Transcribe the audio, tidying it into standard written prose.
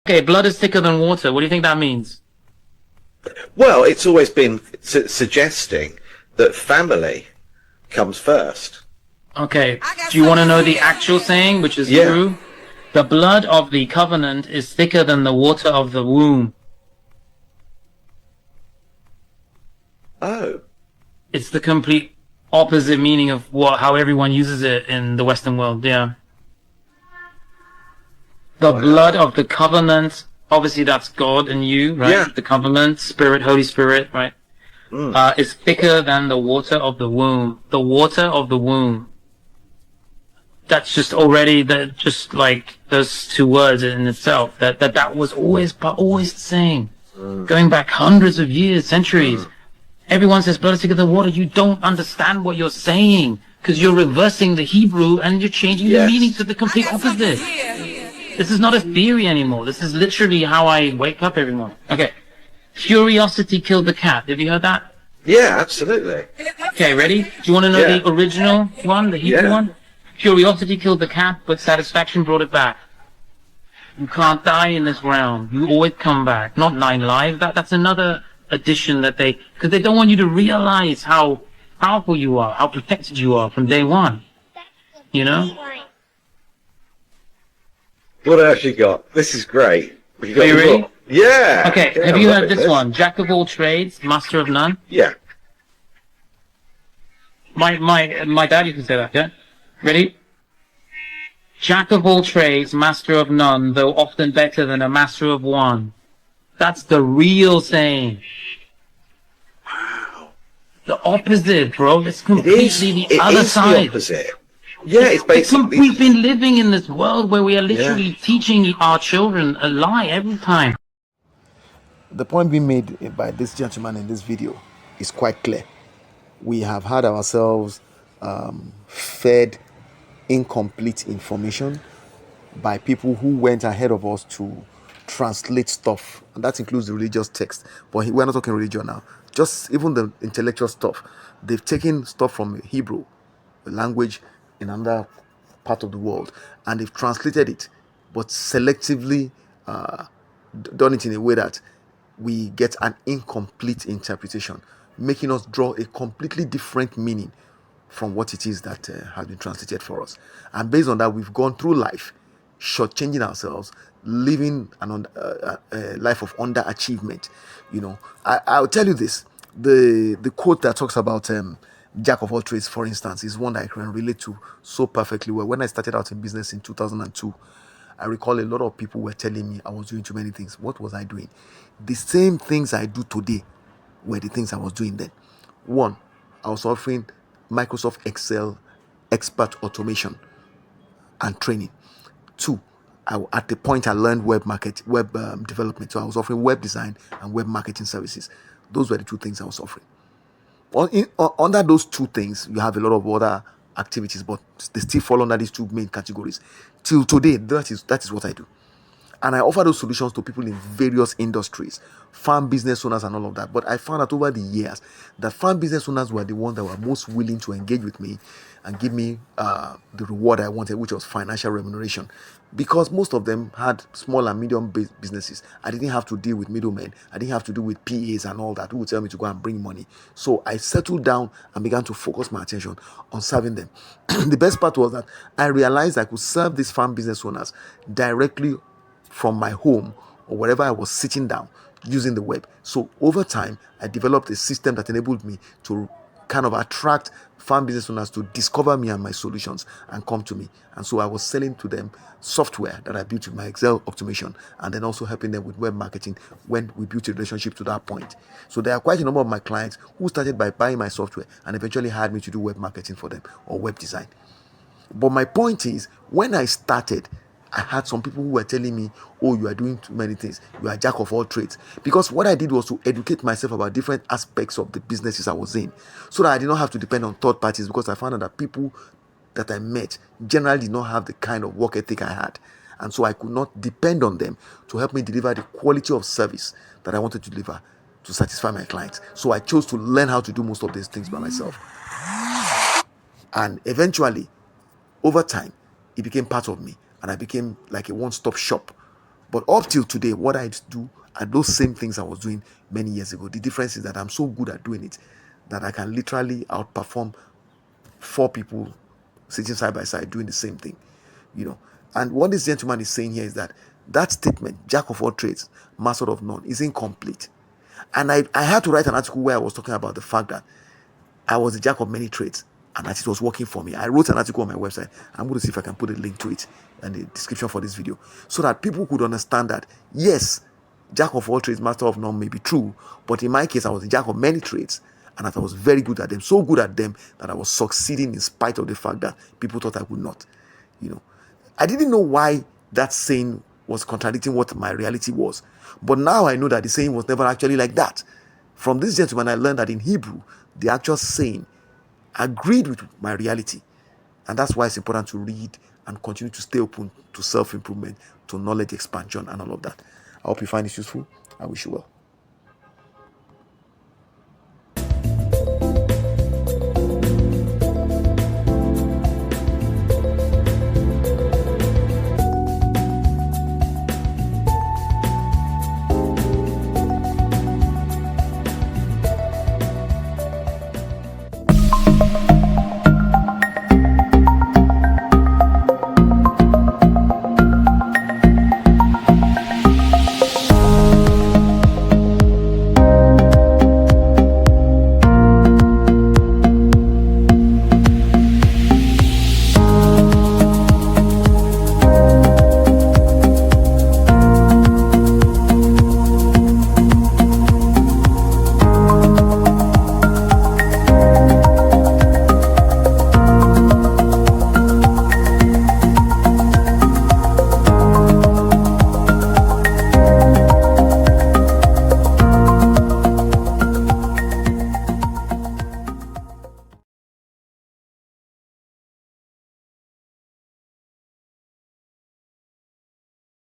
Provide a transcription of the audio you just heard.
Okay, blood is thicker than water. What do you think that means? Well, it's always been suggesting that family comes first. Okay, do you want to know the actual saying, which is true? The blood of the covenant is thicker than the water of the womb. Oh. It's the complete opposite meaning of how everyone uses it in the Western world, yeah. The blood of the covenant, obviously that's God and you, right? Yeah. The covenant, Spirit, Holy Spirit, right? Is thicker than the water of the womb. The water of the womb. That's just already just like those two words in itself. That was always the same. Going back hundreds of years, centuries. Everyone says blood is thicker than water. You don't understand what you're saying because you're reversing the Hebrew and you're changing the meaning to the complete opposite. This is not a theory anymore. This is literally how I wake up every morning. Okay. Curiosity killed the cat. Have you heard that? Yeah, absolutely. Okay, ready? Do you want to know the original one, the Hebrew one? Curiosity killed the cat, but satisfaction brought it back. You can't die in this realm. You always come back. Not 9 lives. That's another addition that because they don't want you to realize how powerful you are, how protected you are from day one. You know? What else you got? This is great. Are you ready? Yeah. Okay, have you heard this one? Jack of all trades, master of none? Yeah. My dad used to say that, yeah? Ready? Jack of all trades, master of none, though often better than a master of one. That's the real saying. Wow. The opposite, bro. It's completely the other side. The opposite. Yeah, it's basically... We've been living in this world where we are literally teaching our children a lie every time. The point being made by this gentleman in this video is quite clear. We have had ourselves fed incomplete information by people who went ahead of us to translate stuff, and that includes the religious text. But we're not talking religion now. Just even the intellectual stuff. They've taken stuff from Hebrew, the language in another part of the world, and they've translated it, but selectively done it in a way that we get an incomplete interpretation, making us draw a completely different meaning from what it is that has been translated for us. And based on that, we've gone through life shortchanging ourselves, living a life of underachievement. You know, I'll tell you this: the quote that talks about Jack of all trades, for instance, is one that I can relate to so perfectly well. When I started out in business in 2002, I recall a lot of people were telling me I was doing too many things. What was I doing? The same things I do today were the things I was doing then. One, I was offering Microsoft Excel expert automation and training. Two, at the point I learned web development, so I was offering web design and web marketing services. Those were the two things I was offering. Under those two things, you have a lot of other activities, but they still fall under these two main categories. Till today, that is what I do. And I offer those solutions to people in various industries, farm business owners and all of that. But I found out over the years that farm business owners were the ones that were most willing to engage with me and give me the reward I wanted, which was financial remuneration. Because most of them had small and medium businesses. I didn't have to deal with middlemen. I didn't have to deal with PAs and all that who would tell me to go and bring money. So I settled down and began to focus my attention on serving them. The best part was that I realized I could serve these farm business owners directly from my home or wherever I was sitting down using the web. So over time, I developed a system that enabled me to kind of attract farm business owners to discover me and my solutions and come to me. And so I was selling to them software that I built with my Excel automation, and then also helping them with web marketing when we built a relationship to that point. So there are quite a number of my clients who started by buying my software and eventually hired me to do web marketing for them or web design. But my point is, when I started, I had some people who were telling me, oh, you are doing too many things. You are a jack of all trades. Because what I did was to educate myself about different aspects of the businesses I was in, so that I did not have to depend on third parties, because I found out that people that I met generally did not have the kind of work ethic I had. And so I could not depend on them to help me deliver the quality of service that I wanted to deliver to satisfy my clients. So I chose to learn how to do most of these things by myself. And eventually, over time, it became part of me. And I became like a one-stop shop But up till today, what I do are those same things I was doing many years ago. The difference is that I'm so good at doing it that I can literally outperform 4 people sitting side by side doing the same thing, you know. And what this gentleman is saying here is that that statement, jack of all trades, master of none, is incomplete. And I had to write an article where I was talking about the fact that I was a jack of many trades and that it was working for me. I wrote an article on my website. I'm going to see if I can put a link to it in the description for this video so that people could understand that, yes, jack of all trades, master of none may be true, but in my case, I was a jack of many trades and that I was very good at them, so good at them that I was succeeding in spite of the fact that people thought I would not, you know. I didn't know why that saying was contradicting what my reality was, but now I know that the saying was never actually like that. From this gentleman, I learned that in Hebrew, the actual saying agreed with my reality. And that's why it's important to read and continue to stay open to self-improvement, to knowledge expansion and all of that. I hope you find this useful. I wish you well.